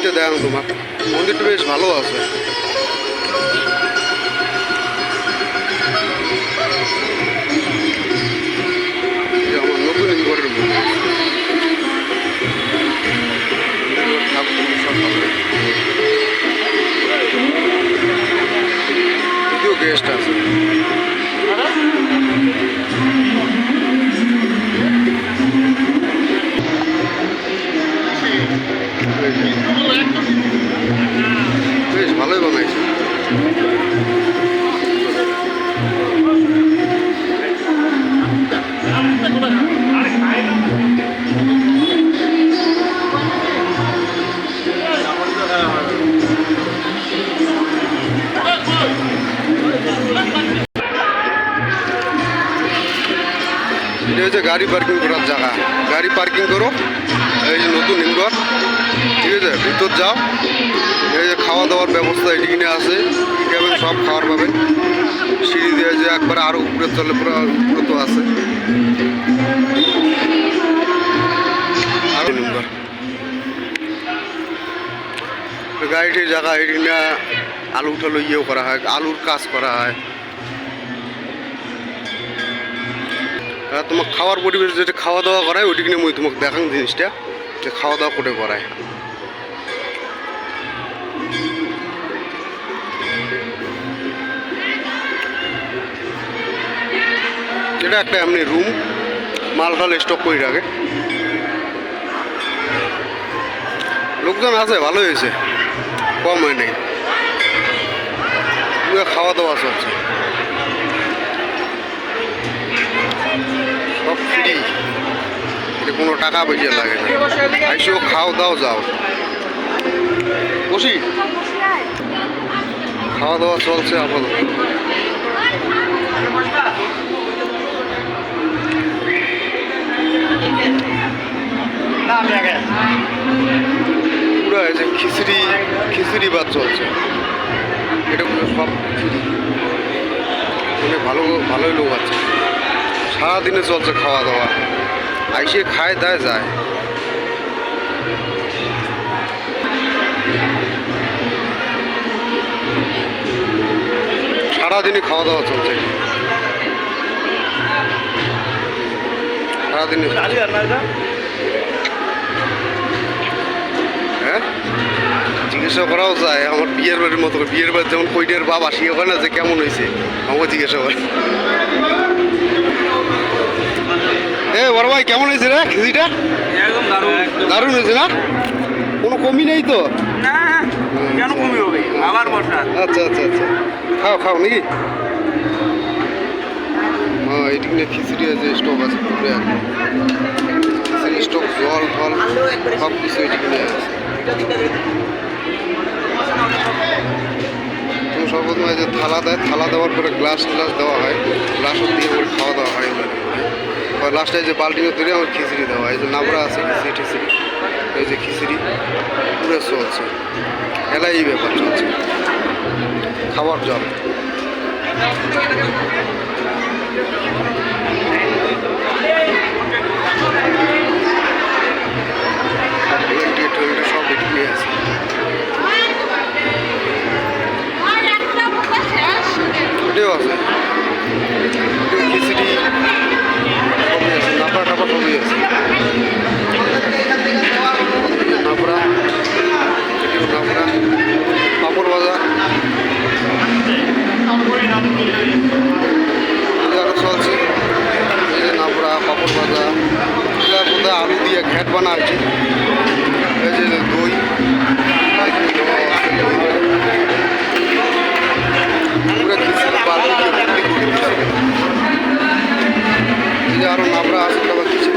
মন্দিরটা দেখো তোমার, মন্দিরটা বেশ ভালো আছে। আমার নতুন ঘরের মন্দির, যদিও গেস্ট আছে। বেশ ভালোই বানাইছে। এটা হচ্ছে গাড়ি পার্কিং করার জায়গা, গাড়ি পার্কিং করো। এই যে নতুন হিমঘর, ঠিক আছে, ভিতর যাও। এই যে খাওয়া দাওয়ার ব্যবস্থা এদিকে আছে, খাবেন সব খাবার পাবেন। সিঁড়ি দিয়ে যে একবার আরও উপরে চলে, পুরো উপরে তো আছে আরও হিমঘর। গাড়িটির জায়গা এদিকে আলু টালু ইয়েও করা হয়, আলুর কাজ করা হয়। তোমার খাওয়ার পরিবেশ যেটা খাওয়া দাওয়া করায় ওইটি কিনে মই তোমাকে দেখান জিনিসটা, যে খাওয়া দাওয়া করে করায়। এটা একটা এমনি রুম, মাল টাল স্টক করে রাখে। লোকজন আছে, ভালো হয়েছে, কম হয় নাই। খাওয়া দাওয়া চলছে, সব ফ্রি, এটা কোনো টাকা পয়সা লাগে না। আইসো খাও দাও যাও। বসি, খাওয়া দাওয়া চলছে আপাতত। পুরো এই যে খিচুড়ি ভাত চলছে, এটা সব ফ্রি। মানে ভালোই লোক আছে, সারাদিনে চলছে খাওয়া দাওয়া। আইসে খায় দায় যায়। সারাদিনই খাওয়া দাওয়া চলছে, সারাদিনে। হ্যাঁ, জিজ্ঞাসা করাও যায়। আমার বিয়ের বাড়ির মতো, বিয়ের বাড়ি যেমন কইটের বাবা সে হয় না, যে কেমন হয়েছে আমাকে জিজ্ঞাসা করে। বড় ভাই কেমন হয়েছে রে খিচুড়িটা? একদম দারুণ হয়েছে না? কোনো কমি নেই তো? কেন কমি হবে, আবার বসা। আচ্ছা আচ্ছা আচ্ছা, খাও খাও নাকি? হ্যাঁ, এটি কিনে খিচুড়ি আছে, স্টক আছে পুরো একদম খিচুড়ি স্টক, জল ফল সব কিছু এটি কিনে আছে। তুমি সর্বপ্রথমে যে থালা দেয়, থালা দেওয়ার পরে গ্লাস দেওয়া হয়, গ্লাসও দিয়ে করে খাওয়া দাওয়া হয়। লাস্টে যে বাল্টিও তৈরি আমার খিচুড়ি দেওয়া হয়। এই যে নাবড়া আছে, খিচুড়ি, এই যে খিচুড়ি পুরো চলছে। এলাই এই ব্যাপার চলছে, খাবার জল। সব এটি আছে। এটাও আছে, খিচুড়ি সবই আছে, নাপড়া টাপড়া সবই আছে। নাপড়া, এটিও নাপড়া, পাঁপড় ভাজা আরও চলছে। এই যে নাপড়া, পাঁপড় ভাজা, এটা বোধহয় আলু দিয়ে ঘ্যাট বানা আছে। এই যে দই, এই যে আরো নাবড়া আছে, খিচুড়ি